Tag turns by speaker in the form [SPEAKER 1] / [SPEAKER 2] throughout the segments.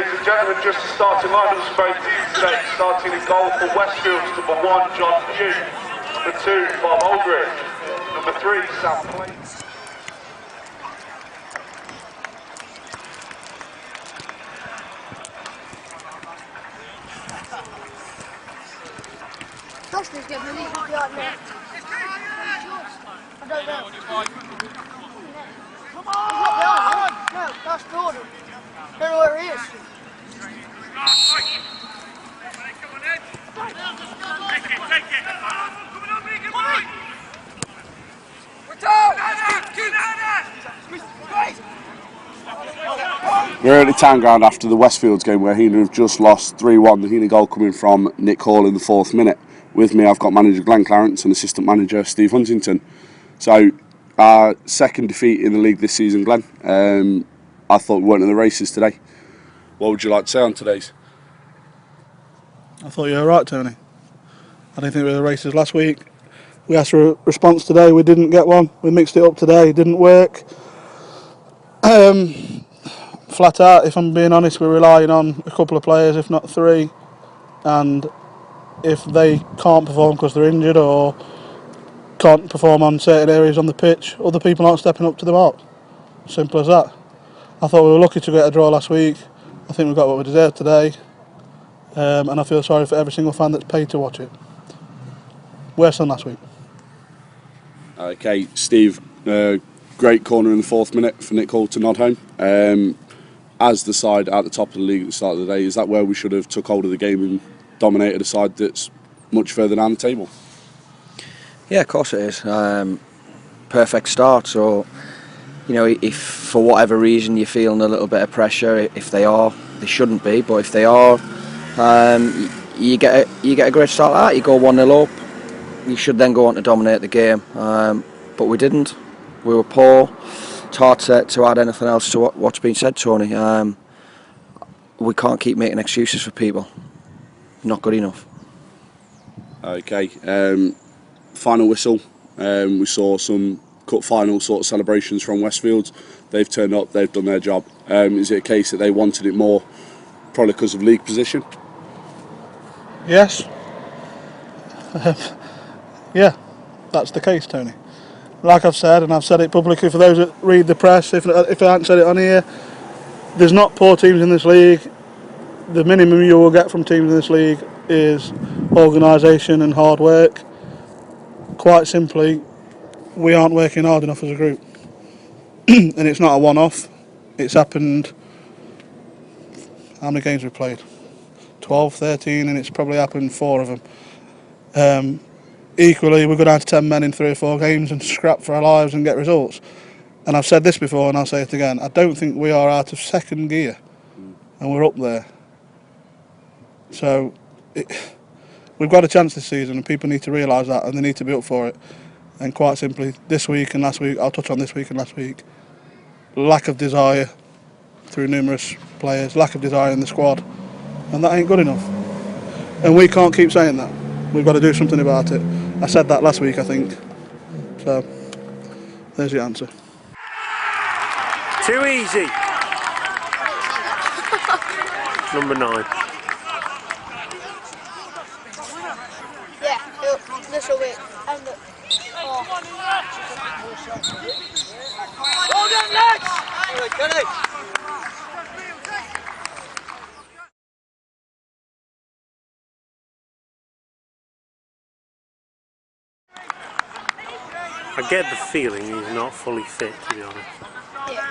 [SPEAKER 1] Ladies and gentlemen, just the starting lineups for both teams today. Starting in goal for Westfields, number 1, John Pugh. Number 2, Bob Aldridge. Number 3, Sam Plate.
[SPEAKER 2] Costa's getting the lead right now. I don't know. Come on! He's not behind. No, that's Jordan. I don't know where he is.
[SPEAKER 3] We're at the town ground after the Westfields game where Heanor have just lost 3-1. The Heanor goal coming from Nick Hall in the 4th minute. With me I've got manager Glenn Clarence and assistant manager Steve Huntington. So our second defeat in the league this season, Glenn. I thought we weren't in the races today. What would you like to say on today's?
[SPEAKER 4] I thought you were right, Tony. I didn't think we were in the races last week. We asked for a response today, we didn't get one. We mixed it up today, it didn't work. Flat out, if I'm being honest, we're relying on a couple of players, if not 3. And if they can't perform because they're injured or can't perform on certain areas on the pitch, other people aren't stepping up to the mark. Simple as that. I thought we were lucky to get a draw last week. I think we got what we deserved today. And I feel sorry for every single fan that's paid to watch it. Worse than last week.
[SPEAKER 3] Okay, Steve, great corner in the 4th minute for Nick Hall to nod home. As the side at the top of the league at the start of the day, is that where we should have took hold of the game and dominated a side that's much further down the table?
[SPEAKER 5] Yeah, of course it is. Perfect start. So, you know, if for whatever reason you're feeling a little bit of pressure, if they are, they shouldn't be, but if they are, you get a great start out. You go 1-0 up. You should then go on to dominate the game, but we didn't. We were poor. It's hard to add anything else to what's been said, Tony. We can't keep making excuses for people. Not good enough.
[SPEAKER 3] Okay, final whistle. We saw some cup final sort of celebrations from Westfields. They've turned up, they've done their job. Is it a case that they wanted it more, probably because of league position?
[SPEAKER 4] Yes. Yeah, that's the case, Tony. Like I've said, and I've said it publicly for those that read the press, if I haven't said it on here, there's not poor teams in this league. The minimum you will get from teams in this league is organisation and hard work. Quite simply, we aren't working hard enough as a group. And it's not a one-off. It's happened, how many games we've played? 12, 13, and it's probably happened 4 of them. Equally, we go down to 10 men in 3 or 4 games and scrap for our lives and get results. And I've said this before and I'll say it again, I don't think we are out of second gear and we're up there. So we've got a chance this season and people need to realise that and they need to be up for it. And quite simply, this week and last week, I'll touch on this week and last week, lack of desire through numerous players, lack of desire in the squad, and that ain't good enough. And we can't keep saying that. We've got to do something about it. I said that last week, I think. So, there's the answer.
[SPEAKER 6] Too easy. Number 9.
[SPEAKER 2] Yeah, this will be. And the, Hold on, lads! Get it!
[SPEAKER 6] I get the feeling he's not fully fit, to be honest.
[SPEAKER 2] Yeah.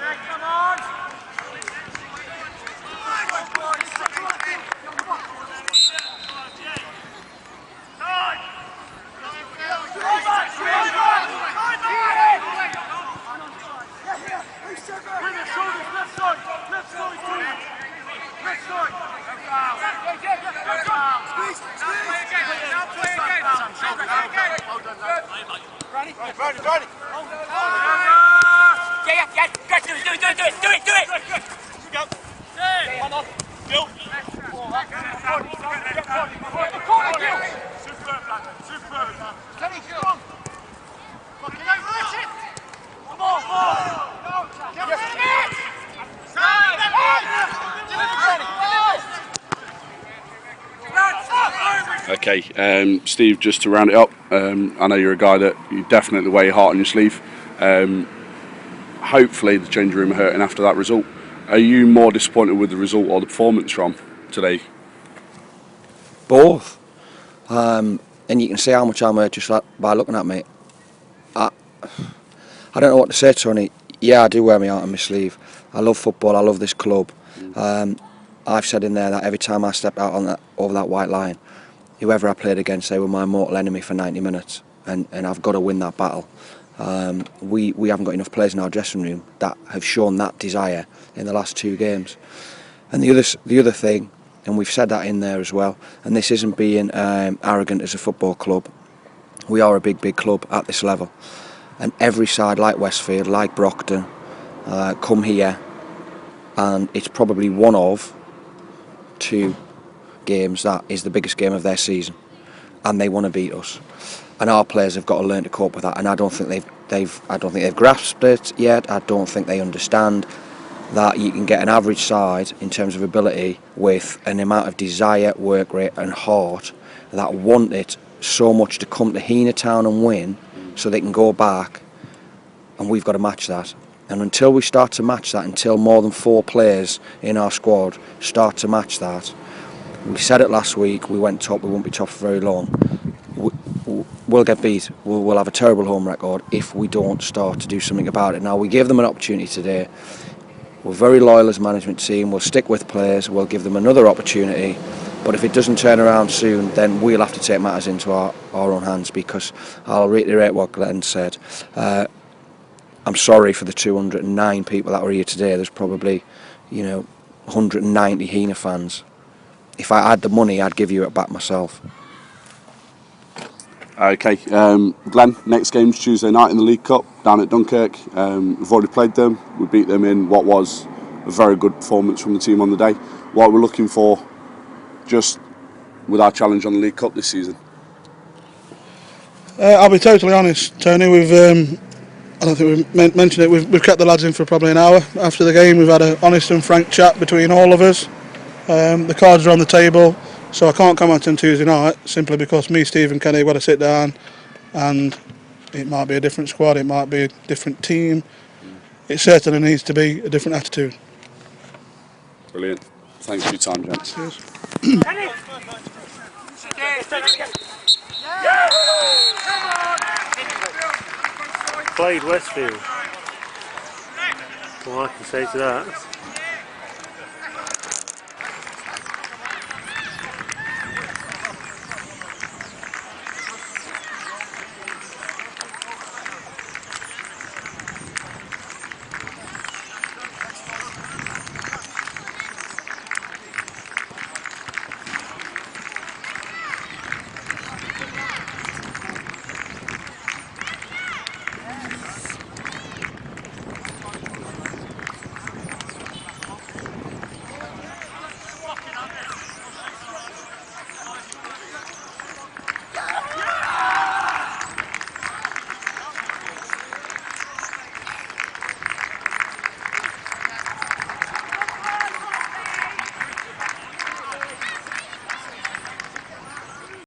[SPEAKER 3] Okay, Steve, just to round it up, I know you're a guy that you definitely wear your heart on your sleeve. Hopefully the change room are hurting after that result. Are you more disappointed with the result or the performance from today?
[SPEAKER 5] Both. And you can see how much I'm hurt just by looking at me. I don't know what to say, Tony. Yeah, I do wear my heart on my sleeve. I love football, I love this club. I've said in there that every time I stepped out on over that white line, whoever I played against, they were my mortal enemy for 90 minutes. And I've got to win that battle. We haven't got enough players in our dressing room that have shown that desire in the last 2 games. And the other thing, and we've said that in there as well, and this isn't being arrogant as a football club, we are a big club at this level, and every side like Westfield, like Brockton, come here, and it's probably one of 2 games that is the biggest game of their season, and they want to beat us, and our players have got to learn to cope with that, and I don't think they've grasped it yet. I don't think they understand that you can get an average side in terms of ability with an amount of desire, work rate and heart that want it so much to come to Heanor Town and win so they can go back, and we've got to match that. And until we start to match that, until more than 4 players in our squad start to match that, we said it last week, we went top, we won't be top for very long. We'll get beat. We'll have a terrible home record if we don't start to do something about it. Now, we gave them an opportunity today. We're very loyal as a management team. We'll stick with players. We'll give them another opportunity. But if it doesn't turn around soon, then we'll have to take matters into our own hands, because I'll reiterate what Glenn said. I'm sorry for the 209 people that were here today. There's probably, 190 Heanor fans. If I had the money, I'd give you it back myself.
[SPEAKER 3] Okay, Glenn, next game's Tuesday night in the League Cup down at Dunkirk. We've already played them. We beat them in what was a very good performance from the team on the day. What we're looking for just with our challenge on the League Cup this season?
[SPEAKER 4] I'll be totally honest, Tony. I don't think we've mentioned it. We've kept the lads in for probably an hour after the game. We've had an honest and frank chat between all of us. The cards are on the table, so I can't comment on Tuesday night simply because me, Steve and Kenny have got to sit down, and it might be a different squad, it might be a different team. It certainly needs to be a different attitude.
[SPEAKER 3] Brilliant. Thanks for your time, gents.
[SPEAKER 4] Cheers.
[SPEAKER 6] Played Westfield. All I can say to that.